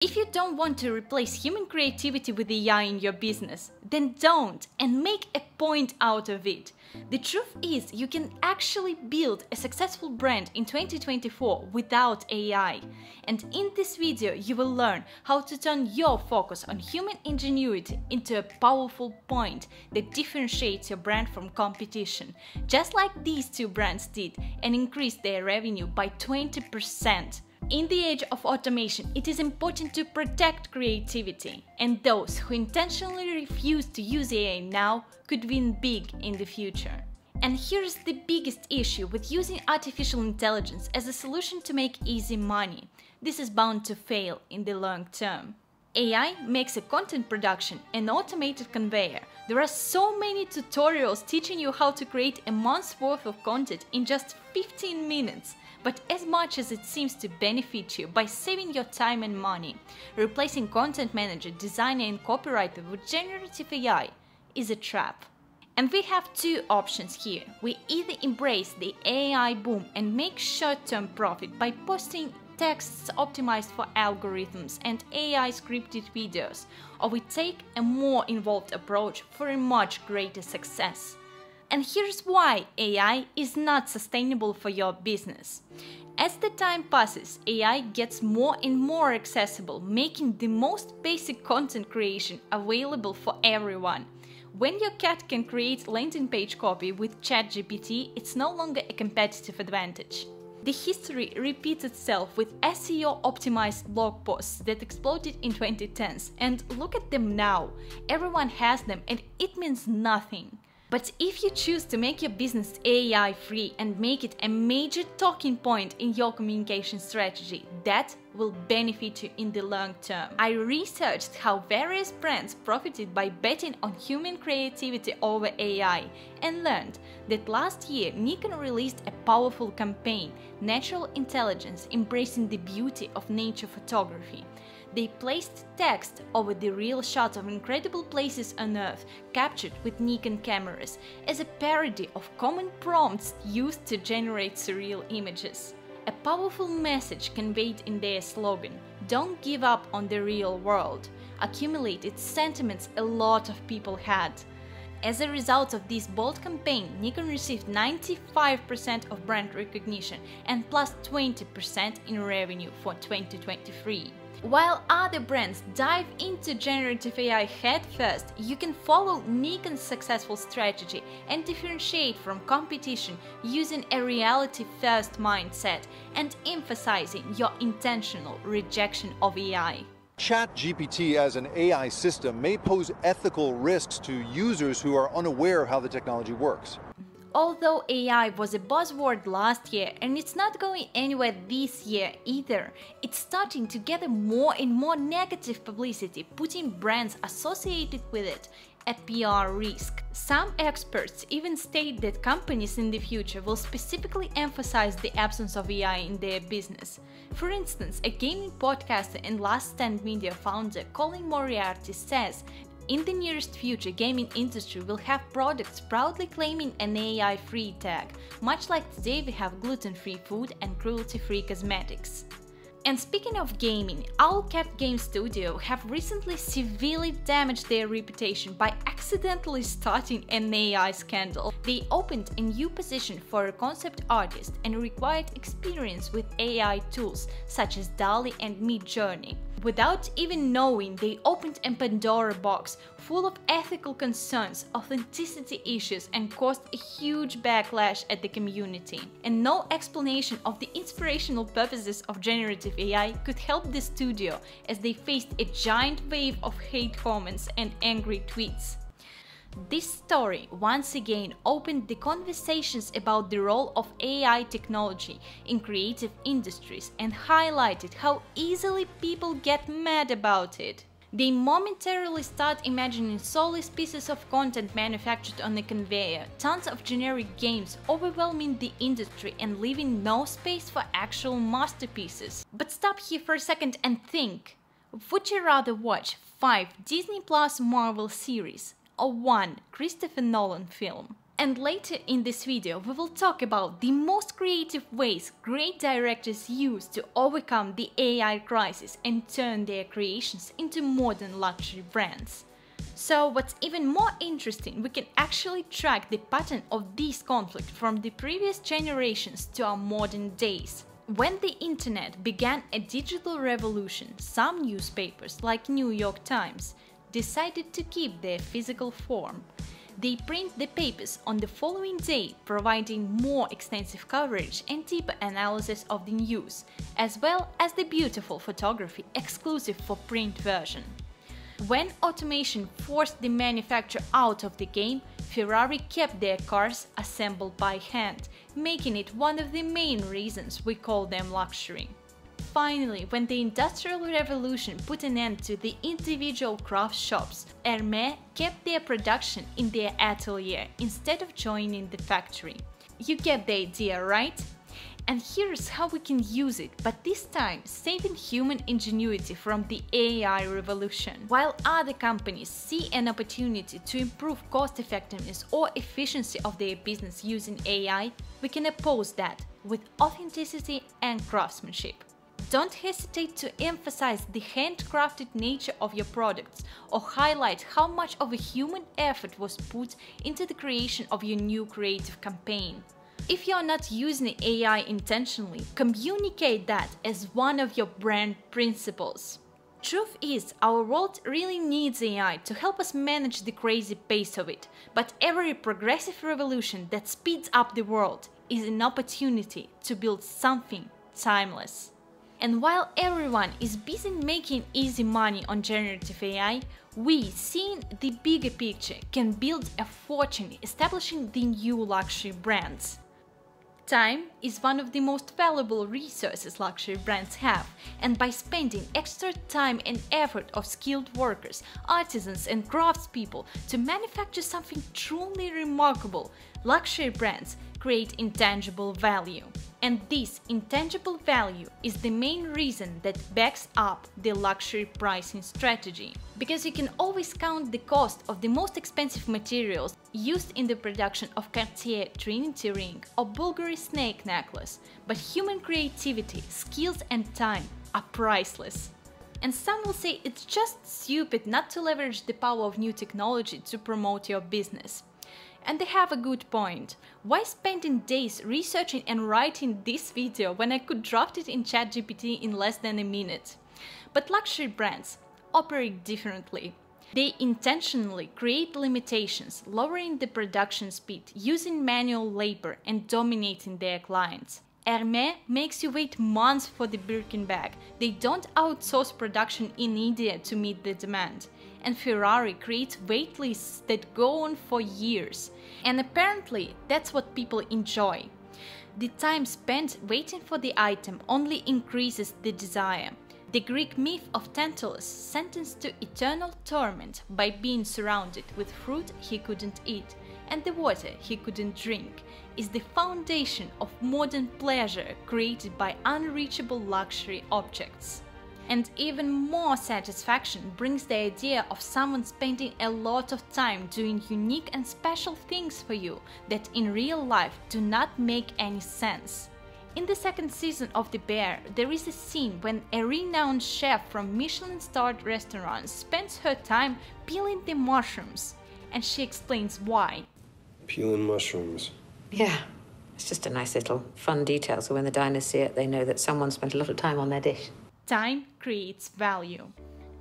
If you don't want to replace human creativity with AI in your business, then don't, and make a point out of it. The truth is, you can actually build a successful brand in 2024 without AI. And in this video, you will learn how to turn your focus on human ingenuity into a powerful point that differentiates your brand from competition, just like these two brands did, and increased their revenue by 20%. In the age of automation, it is important to protect creativity, and those who intentionally refuse to use AI now could win big in the future. And here's the biggest issue with using artificial intelligence as a solution to make easy money. This is bound to fail in the long term. AI makes a content production an automated conveyor. There are so many tutorials teaching you how to create a month's worth of content in just 15 minutes. But as much as it seems to benefit you by saving your time and money, replacing content manager, designer and copywriter with generative AI is a trap. And we have two options here. We either embrace the AI boom and make short-term profit by posting texts optimized for algorithms and AI scripted videos, or we take a more involved approach for a much greater success. And here's why AI is not sustainable for your business. As the time passes, AI gets more and more accessible, making the most basic content creation available for everyone. When your cat can create landing page copy with ChatGPT, it's no longer a competitive advantage. The history repeats itself with SEO-optimized blog posts that exploded in 2010s, and look at them now. Everyone has them and it means nothing. But if you choose to make your business AI-free and make it a major talking point in your communication strategy, that will benefit you in the long term. I researched how various brands profited by betting on human creativity over AI and learned that last year Nikon released a powerful campaign, Natural Intelligence, embracing the beauty of nature photography. They placed text over the real shots of incredible places on Earth captured with Nikon cameras as a parody of common prompts used to generate surreal images. A powerful message conveyed in their slogan, "Don't give up on the real world," accumulated sentiments a lot of people had. As a result of this bold campaign, Nikon received 95% of brand recognition and plus 20% in revenue for 2023. While other brands dive into generative AI headfirst, you can follow Nikon's successful strategy and differentiate from competition using a reality-first mindset and emphasizing your intentional rejection of AI. ChatGPT as an AI system may pose ethical risks to users who are unaware of how the technology works. Although AI was a buzzword last year and it's not going anywhere this year either, it's starting to gather more and more negative publicity, putting brands associated with it at PR risk. Some experts even state that companies in the future will specifically emphasize the absence of AI in their business. For instance, a gaming podcaster and Last Stand Media founder Colin Moriarty says, in the nearest future, gaming industry will have products proudly claiming an AI-free tag, much like today we have gluten-free food and cruelty-free cosmetics. And speaking of gaming, OwlGames Studio have recently severely damaged their reputation by accidentally starting an AI scandal. They opened a new position for a concept artist and required experience with AI tools such as DALL-E and Midjourney. Without even knowing, they opened a Pandora box full of ethical concerns, authenticity issues, and caused a huge backlash at the community. And no explanation of the inspirational purposes of generative AI could help the studio as they faced a giant wave of hate comments and angry tweets. This story once again opened the conversations about the role of AI technology in creative industries and highlighted how easily people get mad about it. They momentarily start imagining soulless pieces of content manufactured on a conveyor, tons of generic games overwhelming the industry and leaving no space for actual masterpieces. But stop here for a second and think. Would you rather watch 5 Disney Plus Marvel series or 1 Christopher Nolan film? And later in this video, we will talk about the most creative ways great directors use to overcome the AI crisis and turn their creations into modern luxury brands. So what's even more interesting, we can actually track the pattern of this conflict from the previous generations to our modern days. When the internet began a digital revolution, some newspapers, like New York Times, decided to keep their physical form. They print the papers on the following day, providing more extensive coverage and deeper analysis of the news, as well as the beautiful photography exclusive for print version. When automation forced the manufacturer out of the game, Ferrari kept their cars assembled by hand, making it one of the main reasons we call them luxury. Finally, when the Industrial Revolution put an end to the individual craft shops, Hermès kept their production in their atelier instead of joining the factory. You get the idea, right? And here's how we can use it, but this time saving human ingenuity from the AI revolution. While other companies see an opportunity to improve cost effectiveness or efficiency of their business using AI, we can oppose that with authenticity and craftsmanship. Don't hesitate to emphasize the handcrafted nature of your products or highlight how much of a human effort was put into the creation of your new creative campaign. If you're not using AI intentionally, communicate that as one of your brand principles. Truth is, our world really needs AI to help us manage the crazy pace of it, but every progressive revolution that speeds up the world is an opportunity to build something timeless. And while everyone is busy making easy money on generative AI, we, seeing the bigger picture, can build a fortune establishing the new luxury brands. Time is one of the most valuable resources luxury brands have, and by spending extra time and effort of skilled workers, artisans and craftspeople to manufacture something truly remarkable, luxury brands create intangible value. And this intangible value is the main reason that backs up the luxury pricing strategy. Because you can always count the cost of the most expensive materials used in the production of Cartier Trinity ring or Bulgari snake necklace, but human creativity, skills and time are priceless. And some will say it's just stupid not to leverage the power of new technology to promote your business. And they have a good point. Why spending days researching and writing this video when I could draft it in ChatGPT in less than a minute? But luxury brands operate differently. They intentionally create limitations, lowering the production speed, using manual labor and dominating their clients. Hermès makes you wait months for the Birkin bag. They don't outsource production in India to meet the demand. And Ferrari creates wait lists that go on for years. And apparently that's what people enjoy. The time spent waiting for the item only increases the desire. The Greek myth of Tantalus, sentenced to eternal torment by being surrounded with fruit he couldn't eat and the water he couldn't drink, is the foundation of modern pleasure created by unreachable luxury objects. And even more satisfaction brings the idea of someone spending a lot of time doing unique and special things for you that in real life do not make any sense. In the second season of The Bear, there is a scene when a renowned chef from Michelin-starred restaurants spends her time peeling the mushrooms, and she explains why. Peeling mushrooms. Yeah, it's just a nice little fun detail, so when the diners see it, they know that someone spent a lot of time on their dish. Time creates value.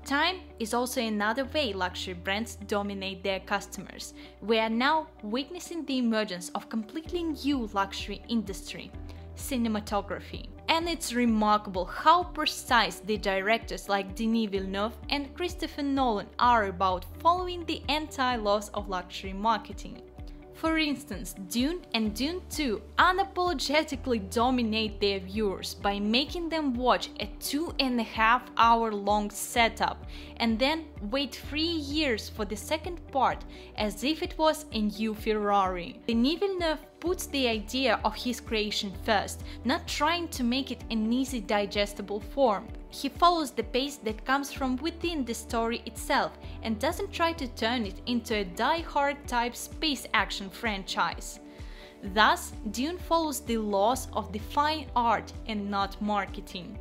Time is also another way luxury brands dominate their customers. We are now witnessing the emergence of completely new luxury industry, cinematography. And it's remarkable how precise the directors like Denis Villeneuve and Christopher Nolan are about following the anti-laws of luxury marketing. For instance, Dune and Dune 2 unapologetically dominate their viewers by making them watch a 2.5-hour long setup and then wait 3 years for the second part as if it was a new Ferrari. Denis Villeneuve puts the idea of his creation first, not trying to make it an easy digestible form. He follows the pace that comes from within the story itself and doesn't try to turn it into a die-hard type space action franchise. Thus, Dune follows the laws of the fine art and not marketing.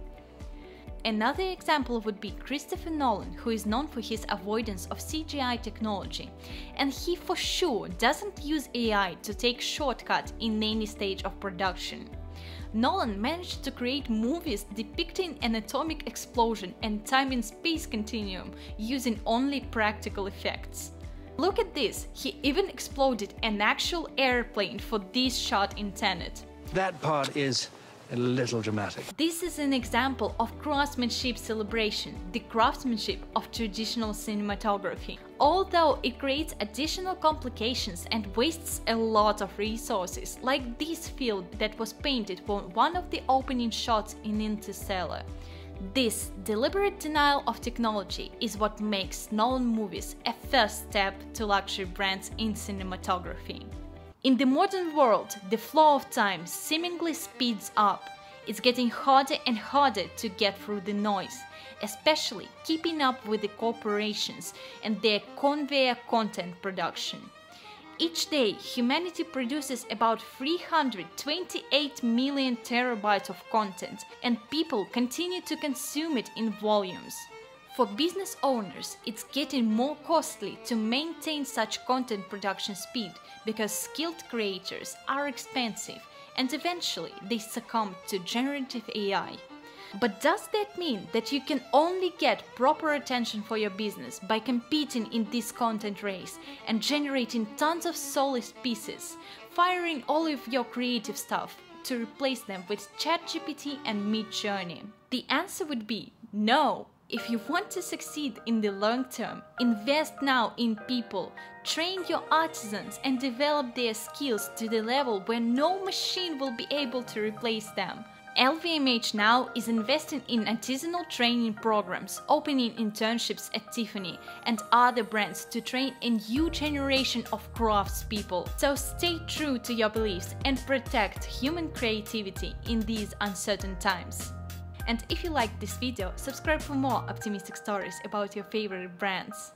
Another example would be Christopher Nolan, who is known for his avoidance of CGI technology, and he for sure doesn't use AI to take shortcuts in any stage of production. Nolan managed to create movies depicting an atomic explosion and time and space continuum using only practical effects. Look at this, he even exploded an actual airplane for this shot in Tenet. That part is a little dramatic. This is an example of craftsmanship celebration, the craftsmanship of traditional cinematography. Although it creates additional complications and wastes a lot of resources, like this field that was painted for one of the opening shots in Interstellar. This deliberate denial of technology is what makes Nolan movies a first step to luxury brands in cinematography. In the modern world, the flow of time seemingly speeds up. It's getting harder and harder to get through the noise, especially keeping up with the corporations and their conveyor content production. Each day, humanity produces about 328 million terabytes of content, and people continue to consume it in volumes. For business owners, it's getting more costly to maintain such content production speed because skilled creators are expensive and eventually they succumb to generative AI. But does that mean that you can only get proper attention for your business by competing in this content race and generating tons of soulless pieces, firing all of your creative stuff to replace them with ChatGPT and Midjourney? The answer would be no. If you want to succeed in the long term, invest now in people, train your artisans and develop their skills to the level where no machine will be able to replace them. LVMH now is investing in artisanal training programs, opening internships at Tiffany and other brands to train a new generation of craftspeople. So stay true to your beliefs and protect human creativity in these uncertain times. And if you liked this video, subscribe for more optimistic stories about your favorite brands.